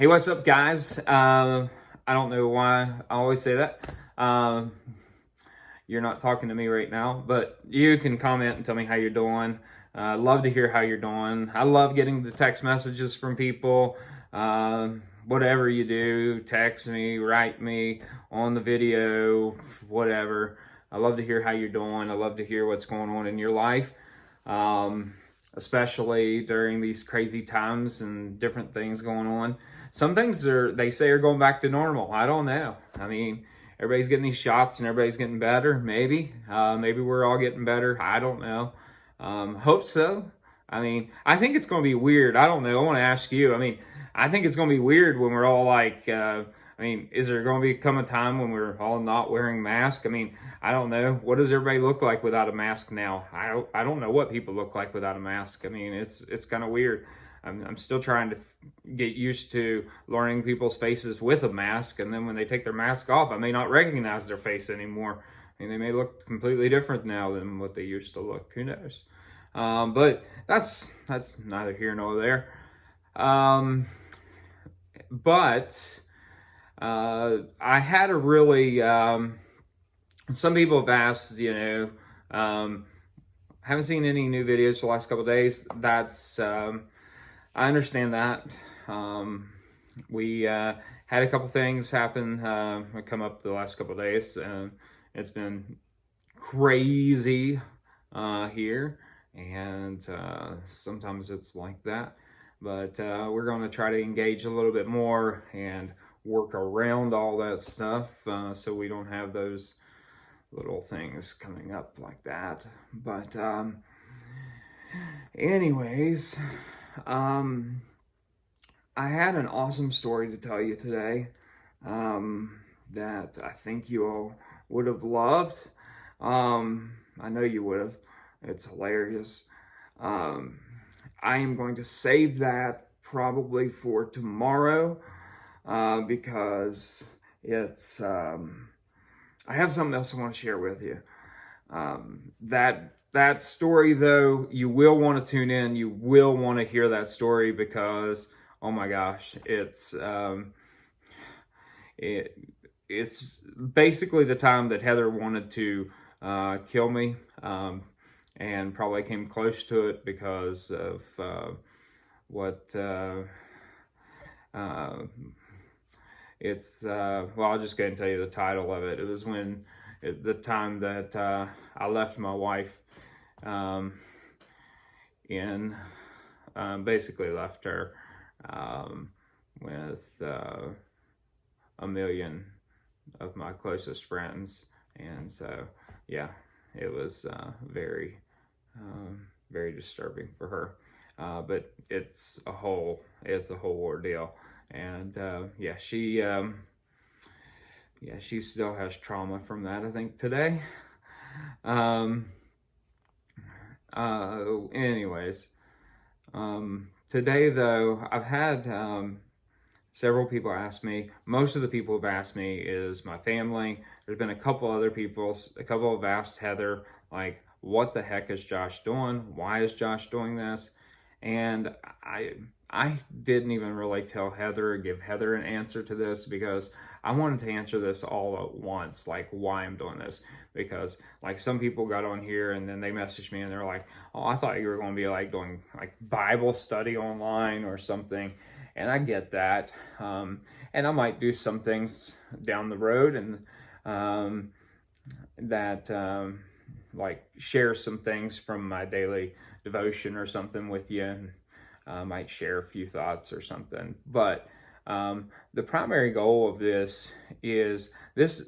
Hey, what's up, guys? I don't know why I always say that. You're not talking to me right now, but you can comment and tell me how you're doing. Love to hear how you're doing. I love getting the text messages from people. Whatever you do, text me, write me on the video, whatever. I love to hear how you're doing. I love to hear what's going on in your life. Um, Especially during these crazy times and different things going on. Some things they say are going back to normal. I don't know. I mean, everybody's getting these shots and everybody's getting better. Maybe we're all getting better. I don't know. Hope so. I mean, I think it's going to be weird. I don't know. I want to ask you. I mean, I think it's going to be weird when we're all like, I mean, is there going to become a time when we're all not wearing masks? I mean, I don't know. What does everybody look like without a mask now? I don't know what people look like without a mask. I mean, it's kind of weird. I'm still trying to get used to learning people's faces with a mask, and then when they take their mask off, I may not recognize their face anymore. I mean, they may look completely different now than what they used to look. Who knows? But that's neither here nor there. But I had a really some people have asked, haven't seen any new videos for the last couple of days. That's I understand that. We had a couple things happen come up the last couple of days. It's been crazy here, and sometimes it's like that. But we're going to try to engage a little bit more and work around all that stuff so we don't have those little things coming up like that. But anyways, I had an awesome story to tell you today that I think you all would have loved. I know you would have. It's hilarious. I am going to save that probably for tomorrow because it's I have something else I want to share with you. That story, though, you will want to tune in. You will want to hear that story because, oh my gosh, it's basically the time that Heather wanted to kill me, and probably came close to it because of what. Well, I'll just go ahead and tell you the title of it. It was the time that I left my wife in, basically left her with a million of my closest friends. And so, yeah, it was very disturbing for her. But it's a whole ordeal. And she still has trauma from that, I think, today. Anyways, today though, I've had several people ask me. Most of the people who've asked me is my family. There's been a couple have asked Heather, like, what the heck is Josh doing? Why is Josh doing this? And I didn't even really tell Heather or give Heather an answer to this because I wanted to answer this all at once, like why I'm doing this. Because like some people got on here and then they messaged me and they're like, oh, I thought you were going to be like doing like Bible study online or something. And I get that. And I might do some things down the road and like share some things from my daily devotion or something with you, and might share a few thoughts or something. But the primary goal of this is this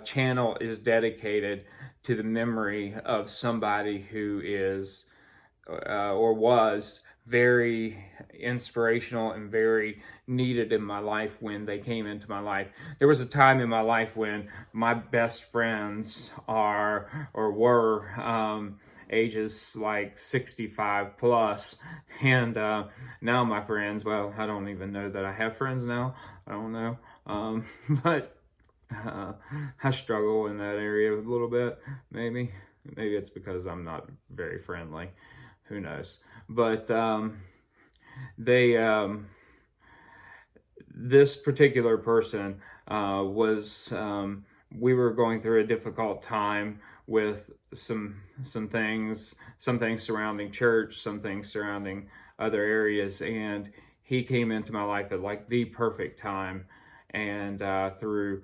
channel is dedicated to the memory of somebody who is or was very inspirational and very needed in my life when they came into my life. There was a time in my life when my best friends were ages like 65 plus, and now my friends, well, I don't even know that I have friends now. I don't know. But I struggle in that area a little bit. Maybe it's because I'm not very friendly. Who knows? But they this particular person was we were going through a difficult time with some things surrounding church, some things surrounding other areas, and he came into my life at like the perfect time, and through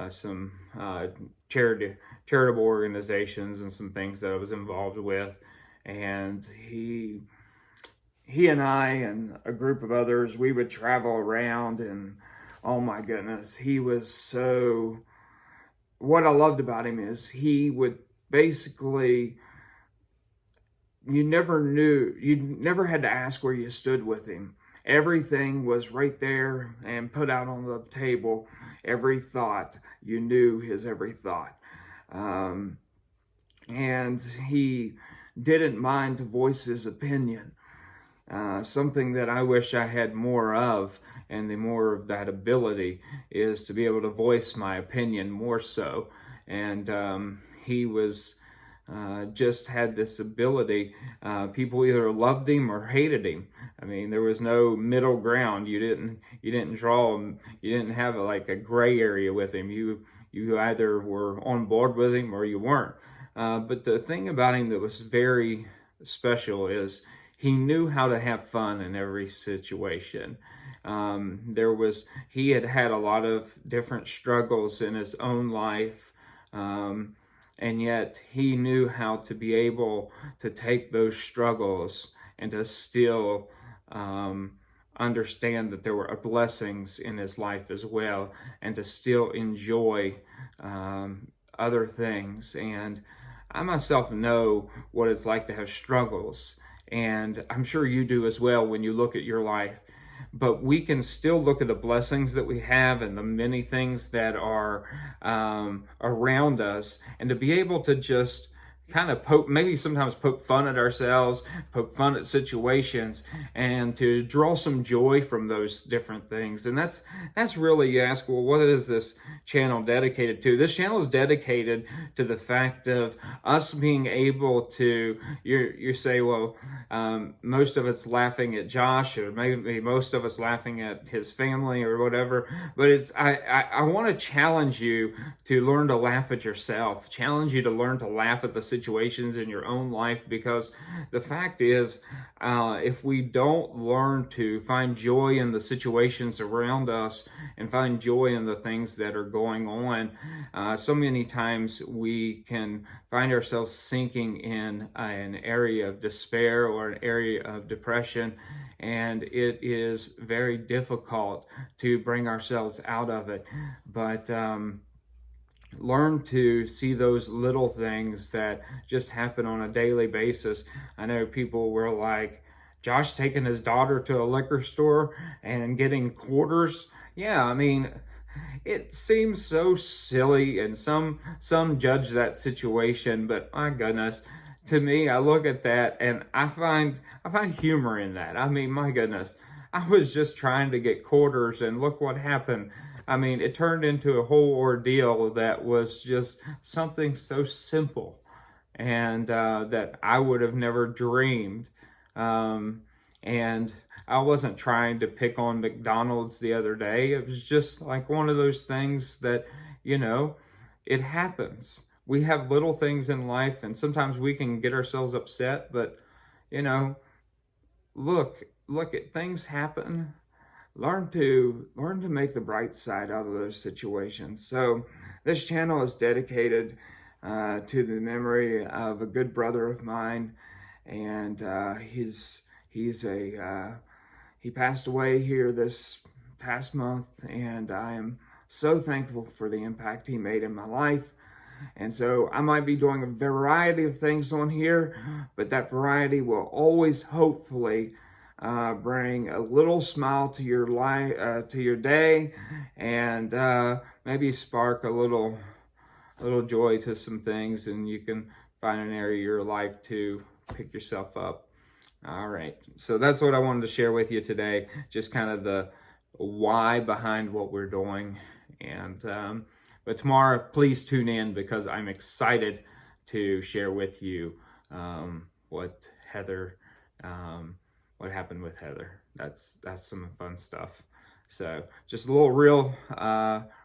some charitable organizations and some things that I was involved with, and he and I and a group of others, we would travel around, and oh my goodness, he was so, what I loved about him is he would basically, you never had to ask where you stood with him. Everything was right there and put out on the table. Every thought, you knew his every thought. And he didn't mind to voice his opinion. Something that I wish I had more of, and the more of that ability, is to be able to voice my opinion more so. And he was just had this ability. People either loved him or hated him. I mean, there was no middle ground. You didn't draw him. You didn't have like a gray area with him. You either were on board with him or you weren't. But the thing about him that was very special is he knew how to have fun in every situation. He had a lot of different struggles in his own life. And yet he knew how to be able to take those struggles and to still understand that there were blessings in his life as well, and to still enjoy other things. And I myself know what it's like to have struggles, and I'm sure you do as well when you look at your life. But we can still look at the blessings that we have and the many things that are around us, and to be able to just kind of maybe sometimes poke fun at ourselves, poke fun at situations, and to draw some joy from those different things. And that's really, you ask, well, what is this channel dedicated to? This channel is dedicated to the fact of us being able to, you say, well, most of it's laughing at Josh, or maybe most of us laughing at his family or whatever, but I want to challenge you to learn to laugh at yourself, challenge you to learn to laugh at the situations in your own life, because the fact is, if we don't learn to find joy in the situations around us and find joy in the things that are going on, so many times we can find ourselves sinking in an area of despair or an area of depression, and it is very difficult to bring ourselves out of it. But learn to see those little things that just happen on a daily basis. I know people were like, Josh taking his daughter to a liquor store and getting quarters. Yeah, I mean, it seems so silly, and some judge that situation, but my goodness, to me, I look at that and I find humor in that. I mean, my goodness, I was just trying to get quarters, and look what happened. I mean, it turned into a whole ordeal that was just something so simple, and that I would have never dreamed. And I wasn't trying to pick on McDonald's the other day. It was just like one of those things that, it happens. We have little things in life, and sometimes we can get ourselves upset, but, look at things happen. Learn to make the bright side out of those situations. So this channel is dedicated to the memory of a good brother of mine, and he passed away here this past month, and I am so thankful for the impact he made in my life. And so I might be doing a variety of things on here, but that variety will always hopefully bring a little smile to your life, to your day, and maybe spark a little joy to some things, and you can find an area of your life to pick yourself up. All right, so that's what I wanted to share with you today, just kind of the why behind what we're doing. And but tomorrow, please tune in, because I'm excited to share with you what happened with Heather. That's some fun stuff. So just a little real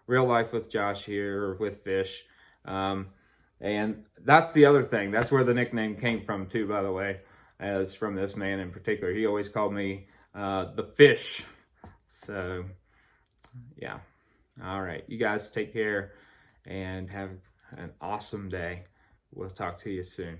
life with Josh here with Fish. And that's the other thing. That's where the nickname came from too, by the way, as from this man in particular. He always called me the Fish. So yeah. All right. You guys take care and have an awesome day. We'll talk to you soon.